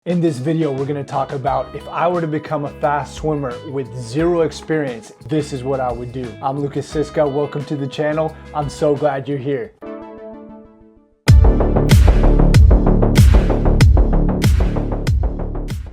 In this video, we're gonna talk about if I were to become a fast swimmer with zero experience, this is what I would do. I'm Lukas Siska, welcome to the channel. I'm so glad you're here.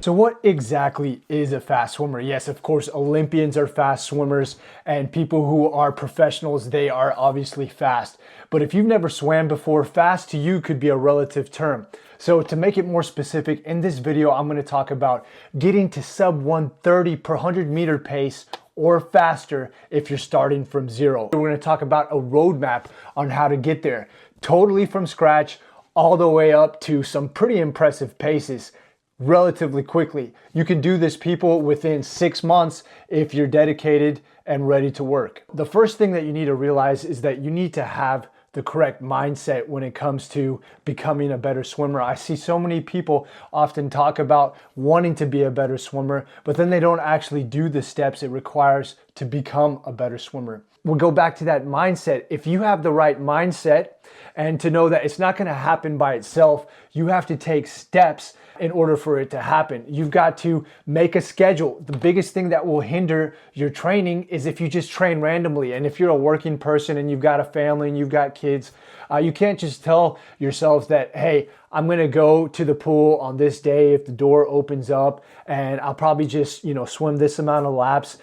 So what exactly is a fast swimmer? Yes, of course, Olympians are fast swimmers and people who are professionals, they are obviously fast. But if you've never swam before, fast to you could be a relative term. So to make it more specific, in this video, I'm gonna talk about getting to sub 130 per 100 meter pace or faster if you're starting from zero. We're gonna talk about a roadmap on how to get there, totally from scratch, all the way up to some pretty impressive paces relatively quickly. You can do this, people, within 6 months if you're dedicated and ready to work. The first thing that you need to realize is that you need to have the correct mindset when it comes to becoming a better swimmer. I see so many people often talk about wanting to be a better swimmer, but then they don't actually do the steps it requires to become a better swimmer. We'll go back to that mindset. If you have the right mindset and to know that it's not going to happen by itself, you have to take steps in order for it to happen. You've got to make a schedule. The biggest thing that will hinder your training is if you just train randomly. And if you're a working person and you've got a family and you've got kids, you can't just tell yourselves that, hey, I'm gonna go to the pool on this day if the door opens up and I'll probably just, swim this amount of laps.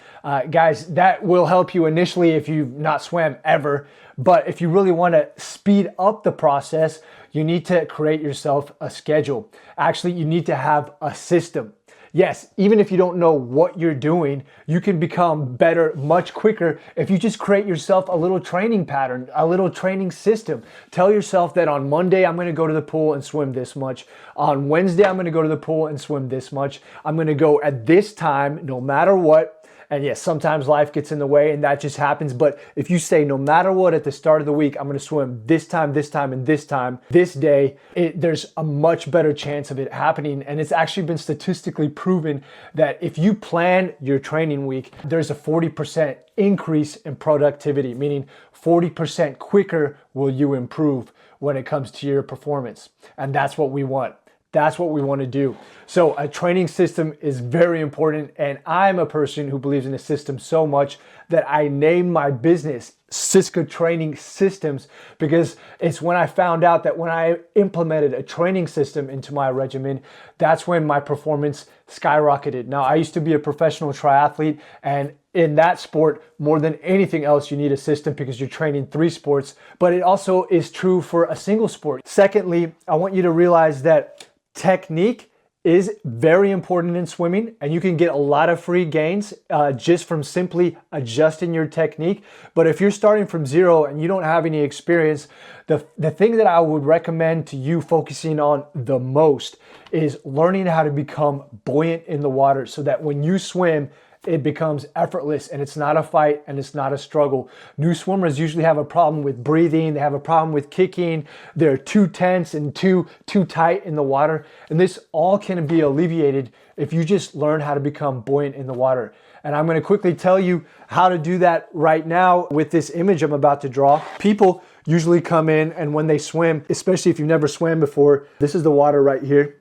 Guys, that will help you initially if you've not swam ever. But if you really wanna speed up the process, you need to create yourself a schedule. Actually, you need to have a system. Yes, even if you don't know what you're doing, you can become better much quicker if you just create yourself a little training pattern, a little training system. Tell yourself that on Monday, I'm gonna go to the pool and swim this much. On Wednesday, I'm gonna go to the pool and swim this much. I'm gonna go at this time, no matter what. And yes, sometimes life gets in the way and that just happens. But if you say, no matter what, at the start of the week, I'm going to swim this time, and this time, this day, there's a much better chance of it happening. And it's actually been statistically proven that if you plan your training week, there's a 40% increase in productivity, meaning 40% quicker will you improve when it comes to your performance. And that's what we want. That's what we want to do. So a training system is very important. And I'm a person who believes in a system so much that I named my business Siska Training Systems, because it's when I found out that when I implemented a training system into my regimen, that's when my performance skyrocketed. Now, I used to be a professional triathlete, and in that sport, more than anything else, you need a system because you're training 3 sports, but it also is true for a single sport. Secondly, I want you to realize that technique is very important in swimming, and you can get a lot of free gains just from simply adjusting your technique. But if you're starting from zero and you don't have any experience, the thing that I would recommend to you focusing on the most is learning how to become buoyant in the water so that when you swim, it becomes effortless and it's not a fight and it's not a struggle. New swimmers usually have a problem with breathing. They have a problem with kicking. They're too tense and too tight in the water. And this all can be alleviated if you just learn how to become buoyant in the water. And I'm going to quickly tell you how to do that right now with this image I'm about to draw. People usually come in and when they swim, especially if you've never swam before, this is the water right here.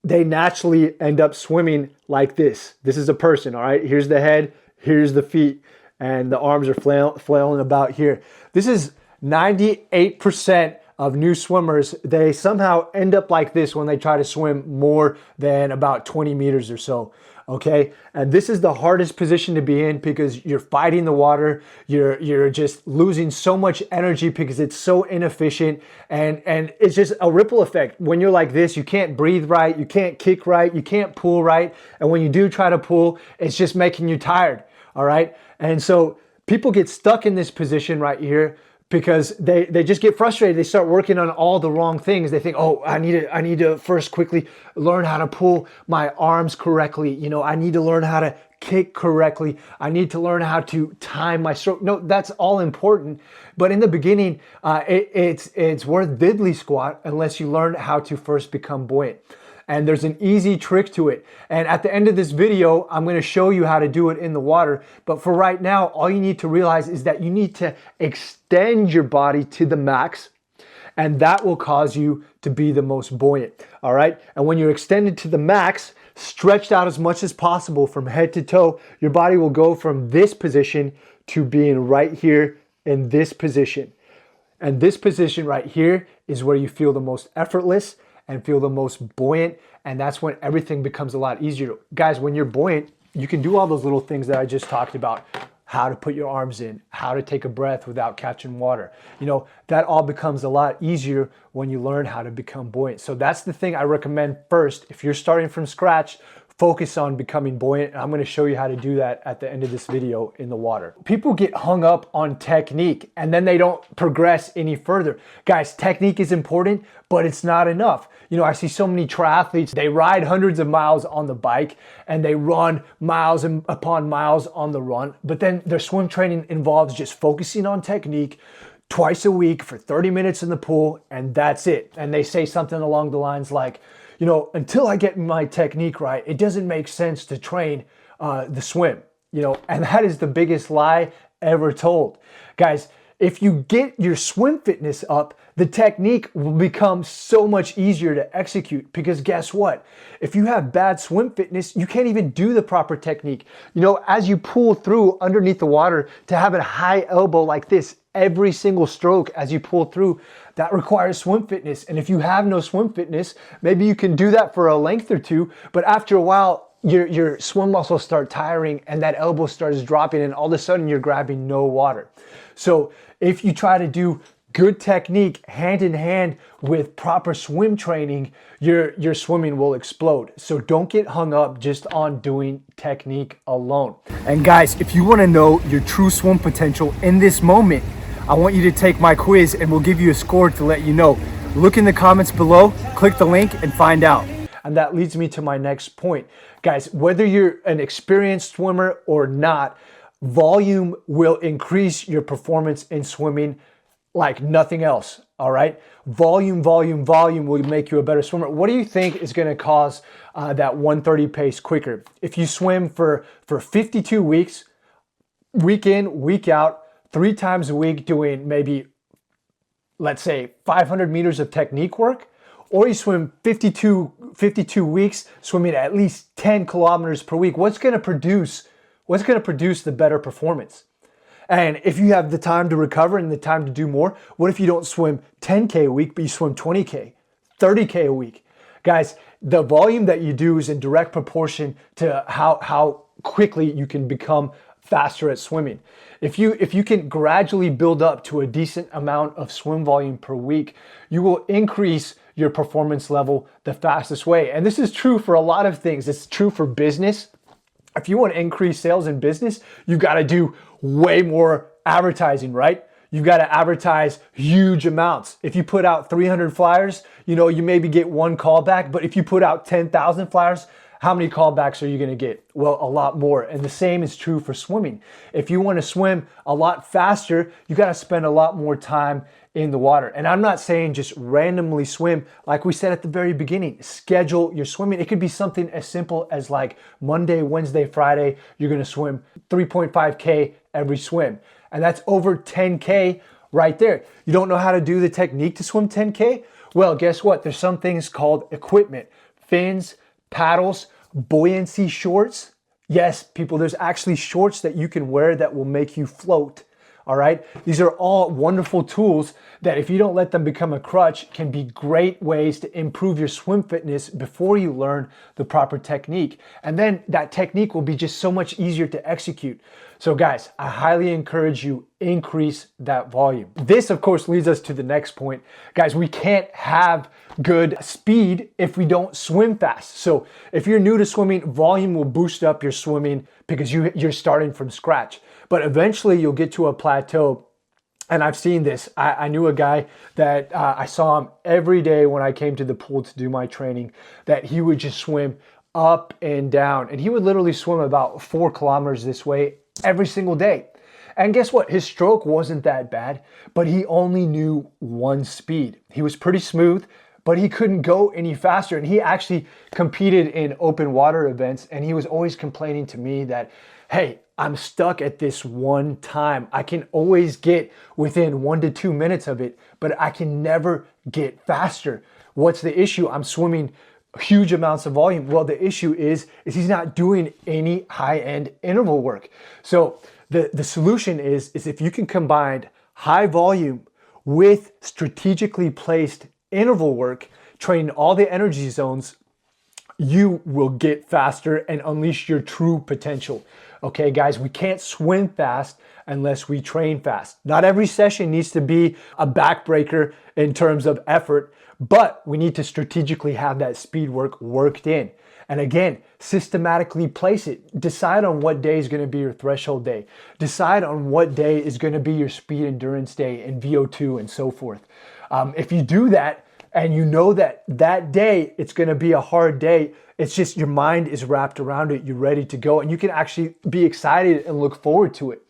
They naturally end up swimming like this. This is a person, all right? Here's the head, here's the feet, and the arms are flailing about here. This is 98% of new swimmers. They somehow end up like this when they try to swim more than about 20 meters or so. Okay, and this is the hardest position to be in because you're fighting the water. You're just losing so much energy because it's so inefficient, and it's just a ripple effect. When you're like this, you can't breathe right, you can't kick right, you can't pull right, and when you do try to pull, it's just making you tired. All right, and so people get stuck in this position right here because they just get frustrated. They start working on all the wrong things. They think, oh, I need to first quickly learn how to pull my arms correctly. I need to learn how to kick correctly. I need to learn how to time my stroke. No, that's all important. But in the beginning, it's worth diddly squat unless you learn how to first become buoyant. And there's an easy trick to it. And at the end of this video, I'm going to show you how to do it in the water. But for right now, all you need to realize is that you need to extend your body to the max and that will cause you to be the most buoyant, all right? And when you're extended to the max, stretched out as much as possible from head to toe, your body will go from this position to being right here in this position. And this position right here is where you feel the most effortless and feel the most buoyant, and that's when everything becomes a lot easier. Guys, when you're buoyant, you can do all those little things that I just talked about. How to put your arms in, how to take a breath without catching water. You know, that all becomes a lot easier when you learn how to become buoyant. So that's the thing I recommend first. If you're starting from scratch, focus on becoming buoyant. I'm going to show you how to do that at the end of this video in the water. People get hung up on technique and then they don't progress any further. Guys, technique is important, but it's not enough. You know, I see so many triathletes, they ride hundreds of miles on the bike and they run miles upon miles on the run, but then their swim training involves just focusing on technique twice a week for 30 minutes in the pool, and that's it. And they say something along the lines like, you know, until I get my technique right, it doesn't make sense to train the swim, you know, and that is the biggest lie ever told. Guys, if you get your swim fitness up, the technique will become so much easier to execute, because guess what? If you have bad swim fitness, you can't even do the proper technique. You know, as you pull through underneath the water, to have a high elbow like this every single stroke as you pull through, that requires swim fitness. And if you have no swim fitness, maybe you can do that for a length or two, but after a while, your swim muscles start tiring and that elbow starts dropping, and all of a sudden you're grabbing no water. So if you try to do good technique hand in hand with proper swim training, your swimming will explode. So don't get hung up just on doing technique alone. And guys, if you want to know your true swim potential in this moment, I want you to take my quiz and we'll give you a score to let you know. Look in the comments below, click the link and find out. And that leads me to my next point. Guys, whether you're an experienced swimmer or not, volume will increase your performance in swimming like nothing else, all right? Volume will make you a better swimmer. What do you think is gonna cause that 130 pace quicker? If you swim for 52 weeks, week in, week out, 3 times a week doing maybe, let's say 500 meters of technique work, or you swim 52 weeks swimming at least 10 kilometers per week, what's gonna produce the better performance? And if you have the time to recover and the time to do more, what if you don't swim 10K a week, but you swim 20K, 30K a week? Guys, the volume that you do is in direct proportion to how quickly you can become faster at swimming. If you can gradually build up to a decent amount of swim volume per week, you will increase your performance level the fastest way. And this is true for a lot of things. It's true for business. If you want to increase sales in business, you've got to do way more advertising, right? You've got to advertise huge amounts. If you put out 300 flyers, you know, you maybe get 1 callback, but if you put out 10,000 flyers, how many callbacks are you going to get? Well, a lot more. And the same is true for swimming. If you want to swim a lot faster, you got to spend a lot more time in the water. And I'm not saying just randomly swim. Like we said at the very beginning, schedule your swimming. It could be something as simple as like Monday, Wednesday, Friday, you're going to swim 3.5K every swim. And that's over 10K right there. You don't know how to do the technique to swim 10K? Well, guess what? There's some things called equipment, fins, paddles, buoyancy shorts. Yes, people, there's actually shorts that you can wear that will make you float. All right. These are all wonderful tools that, if you don't let them become a crutch, can be great ways to improve your swim fitness before you learn the proper technique. And then that technique will be just so much easier to execute. So guys, I highly encourage you, increase that volume. This, of course, leads us to the next point. Guys, we can't have good speed if we don't swim fast. So if you're new to swimming, volume will boost up your swimming because you're starting from scratch. But eventually you'll get to a plateau. And I've seen this. I knew a guy that I saw him every day when I came to the pool to do my training, that he would just swim up and down. And he would literally swim about 4 kilometers this way every single day. And guess what? His stroke wasn't that bad, but he only knew one speed. He was pretty smooth, but he couldn't go any faster. And he actually competed in open water events. And he was always complaining to me that, hey, I'm stuck at this one time. I can always get within 1 to 2 minutes of it, but I can never get faster. What's the issue? I'm swimming huge amounts of volume. Well, the issue is he's not doing any high-end interval work. So the solution is if you can combine high volume with strategically placed interval work, training all the energy zones, you will get faster and unleash your true potential. Okay, guys, we can't swim fast unless we train fast. Not every session needs to be a backbreaker in terms of effort, but we need to strategically have that speed work worked in. And again, systematically place it. Decide on what day is going to be your threshold day. Decide on what day is going to be your speed endurance day and VO2 and so forth. If you do that and you know that that day it's going to be a hard day, it's just your mind is wrapped around it. You're ready to go and you can actually be excited and look forward to it.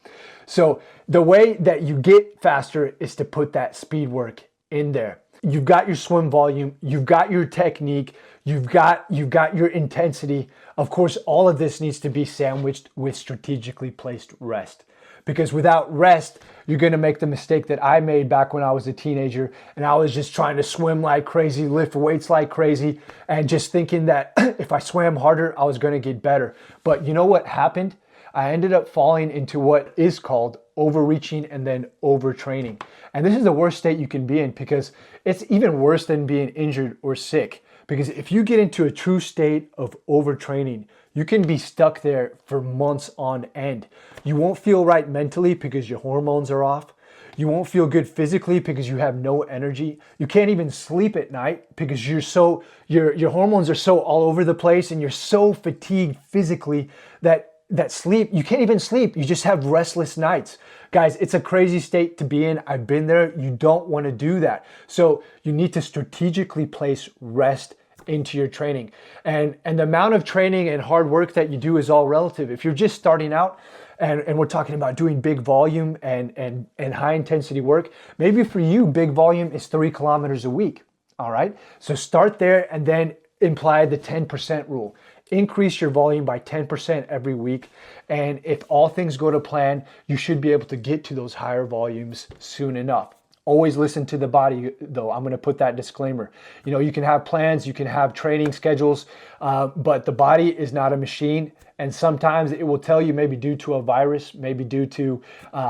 So the way that you get faster is to put that speed work in there. You've got your swim volume, you've got your technique, you've got your intensity. Of course, all of this needs to be sandwiched with strategically placed rest. Because without rest, you're going to make the mistake that I made back when I was a teenager and I was just trying to swim like crazy, lift weights like crazy, and just thinking that if I swam harder, I was going to get better. But you know what happened? I ended up falling into what is called overreaching and then overtraining. And this is the worst state you can be in because it's even worse than being injured or sick. Because if you get into a true state of overtraining, you can be stuck there for months on end. You won't feel right mentally because your hormones are off. You won't feel good physically because you have no energy. You can't even sleep at night because your hormones are so all over the place and you're so fatigued physically that sleep, you can't even sleep. You just have restless nights. Guys, it's a crazy state to be in. I've been there. You don't want to do that. So you need to strategically place rest into your training. And the amount of training and hard work that you do is all relative. If you're just starting out and we're talking about doing big volume and high intensity work, maybe for you, big volume is 3 kilometers a week. All right. So start there and then imply the 10% rule. Increase your volume by 10% every week. And if all things go to plan, you should be able to get to those higher volumes soon enough. Always listen to the body though. I'm going to put that disclaimer. You know, you can have plans, you can have training schedules, but the body is not a machine. And sometimes it will tell you, maybe due to a virus, maybe due to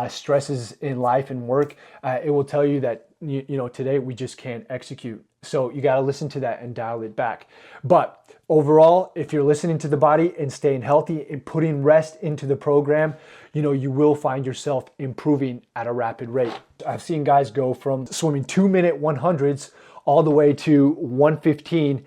stresses in life and work, it will tell you that, you know, today we just can't execute. So you got to listen to that and dial it back. But overall, if you're listening to the body and staying healthy and putting rest into the program, you know, you will find yourself improving at a rapid rate. I've seen guys go from swimming 2-minute 100s all the way to 115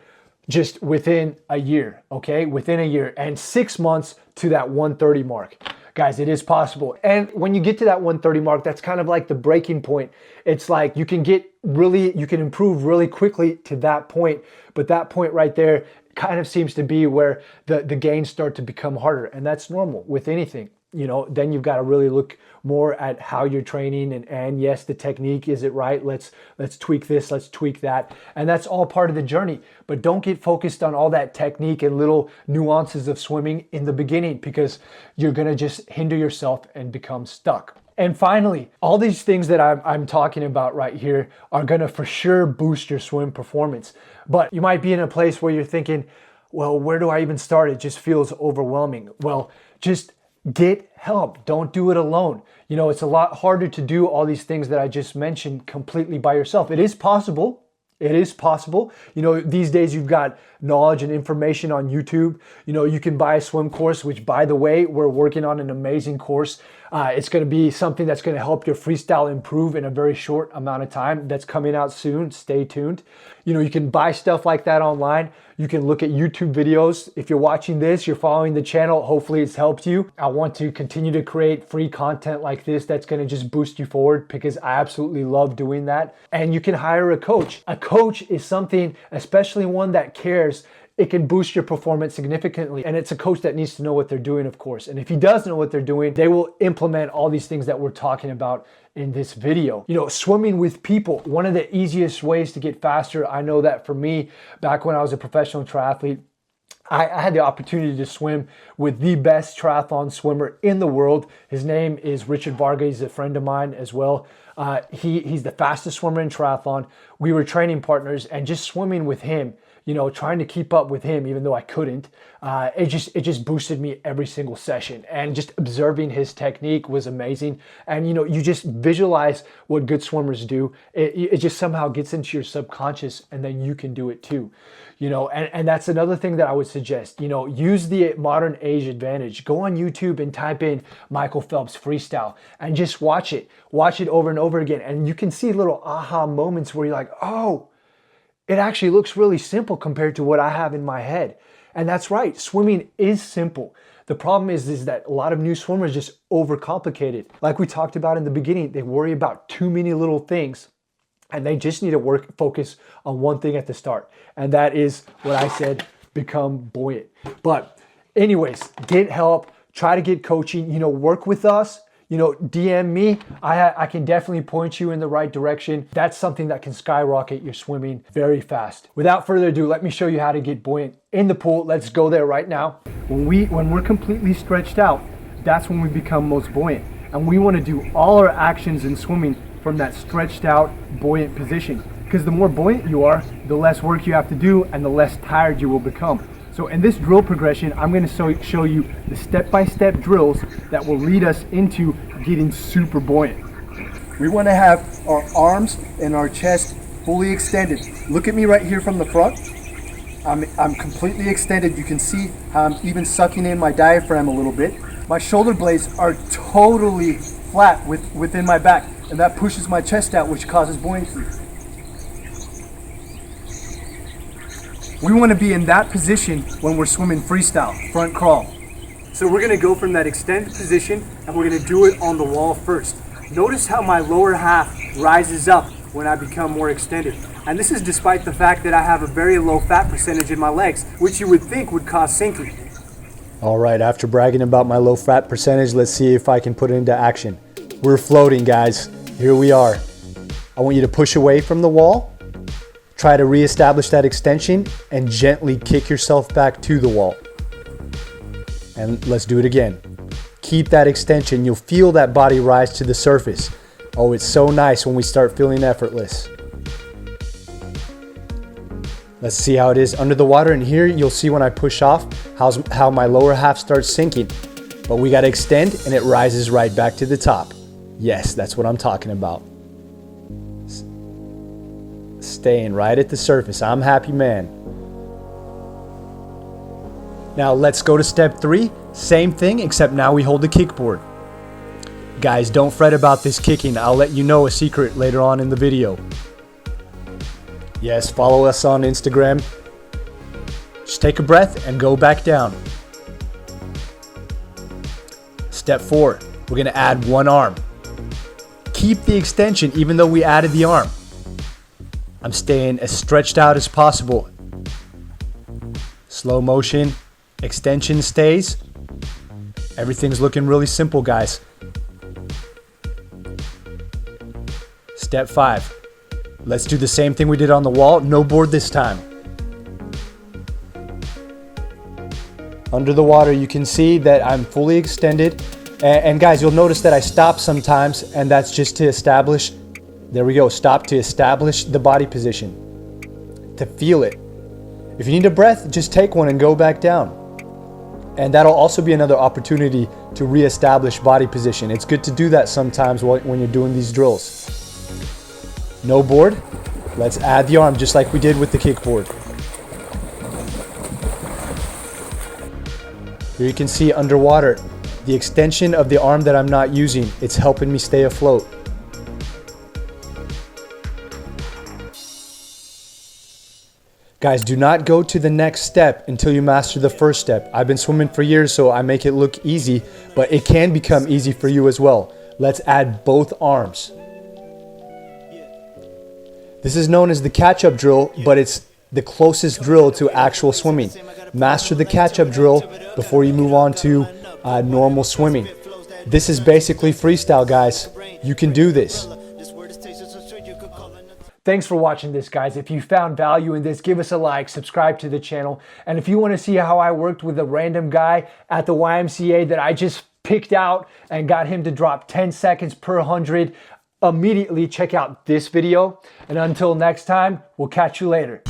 just within a year, okay? Within a year, and 6 months to that 130 mark. Guys, it is possible. And when you get to that 130 mark, that's kind of like the breaking point. It's like you can improve really quickly to that point, but that point right there kind of seems to be where the gains start to become harder. And that's normal with anything. You know, then you've got to really look more at how you're training and yes, the technique, is it right? Let's tweak this, let's tweak that. And that's all part of the journey. But don't get focused on all that technique and little nuances of swimming in the beginning because you're going to just hinder yourself and become stuck. And finally, all these things that I'm talking about right here are going to for sure boost your swim performance. But you might be in a place where you're thinking, well, where do I even start? It just feels overwhelming. Well, just get help. Don't do it alone. You know, it's a lot harder to do all these things that I just mentioned completely by yourself. It is possible. It is possible. You know, these days you've got knowledge and information on YouTube. You know, you can buy a swim course, which by the way, we're working on an amazing course. It's going to be something that's going to help your freestyle improve in a very short amount of time. That's coming out soon. Stay tuned. You know, you can buy stuff like that online. You can look at YouTube videos. If you're watching this, you're following the channel, hopefully it's helped you. I want to continue to create free content like this that's going to just boost you forward because I absolutely love doing that. And you can hire a coach. A coach is something, especially one that cares, it can boost your performance significantly. And it's a coach that needs to know what they're doing, of course. And if he does know what they're doing, they will implement all these things that we're talking about in this video. You know, swimming with people, one of the easiest ways to get faster. I know that for me, back when I was a professional triathlete, I had the opportunity to swim with the best triathlon swimmer in the world. His name is Richard Varga. He's a friend of mine as well. He's the fastest swimmer in triathlon. We were training partners, and just swimming with him, you know, trying to keep up with him, even though I couldn't, it just boosted me every single session. And just observing his technique was amazing. And you know, you just visualize what good swimmers do. It just somehow gets into your subconscious, and then you can do it too. You know, and that's another thing that I would suggest. You know, use the modern age advantage. Go on YouTube and type in Michael Phelps freestyle and just watch it. Watch it over and over again. And you can see little aha moments where you're like, oh, it actually looks really simple compared to what I have in my head. And that's right, swimming is simple. The problem is that a lot of new swimmers just overcomplicate it. Like we talked about in the beginning, they worry about too many little things, and they just need to focus on one thing at the start. And that is what I said, become buoyant. But anyways, get help, try to get coaching, you know, work with us. You know, DM me. I can definitely point you in the right direction. That's something that can skyrocket your swimming very fast. Without further ado, let me show you how to get buoyant in the pool. Let's go there right now. When we're completely stretched out, that's when we become most buoyant. And we want to do all our actions in swimming from that stretched out, buoyant position. Because the more buoyant you are, the less work you have to do and the less tired you will become. So in this drill progression, I'm going to show you the step-by-step drills that will lead us into getting super buoyant. We want to have our arms and our chest fully extended. Look at me right here from the front. I'm completely extended. You can see how I'm even sucking in my diaphragm a little bit. My shoulder blades are totally flat within my back, and that pushes my chest out, which causes buoyancy. We want to be in that position when we're swimming freestyle, front crawl. So we're going to go from that extended position, and we're going to do it on the wall first. Notice how my lower half rises up when I become more extended. And this is despite the fact that I have a very low fat percentage in my legs, which you would think would cause sinking. All right, after bragging about my low fat percentage, let's see if I can put it into action. We're floating, guys. Here we are. I want you to push away from the wall. Try to reestablish that extension and gently kick yourself back to the wall. And let's do it again. Keep that extension. You'll feel that body rise to the surface. Oh, it's so nice when we start feeling effortless. Let's see how it is under the water. And here you'll see when I push off how my lower half starts sinking. But we got to extend and it rises right back to the top. Yes, that's what I'm talking about. Staying right at the surface. I'm happy, man. Now let's go to step 3. Same thing, except now we hold the kickboard. Guys, don't fret about this kicking. I'll let you know a secret later on in the video. Yes, follow us on Instagram. Just take a breath and go back down. Step 4, we're going to add one arm. Keep the extension even though we added the arm. I'm staying as stretched out as possible. Slow motion, extension stays. Everything's looking really simple, guys. Step 5. Let's do the same thing we did on the wall. No board this time. Under the water, you can see that I'm fully extended. And guys, you'll notice that I stop sometimes, and that's just to establish. There we go. Stop to establish the body position, to feel it. If you need a breath, just take one and go back down. And that'll also be another opportunity to reestablish body position. It's good to do that sometimes when you're doing these drills. No board. Let's add the arm just like we did with the kickboard. Here you can see underwater the extension of the arm that I'm not using. It's helping me stay afloat. Guys, do not go to the next step until you master the first step. I've been swimming for years, so I make it look easy, but it can become easy for you as well. Let's add both arms. This is known as the catch-up drill, but it's the closest drill to actual swimming. Master the catch-up drill before you move on to normal swimming. This is basically freestyle, guys. You can do this. Thanks for watching this, guys. If you found value in this, give us a like, subscribe to the channel. And if you want to see how I worked with a random guy at the YMCA that I just picked out and got him to drop 10 seconds per 100, immediately check out this video. And until next time, we'll catch you later.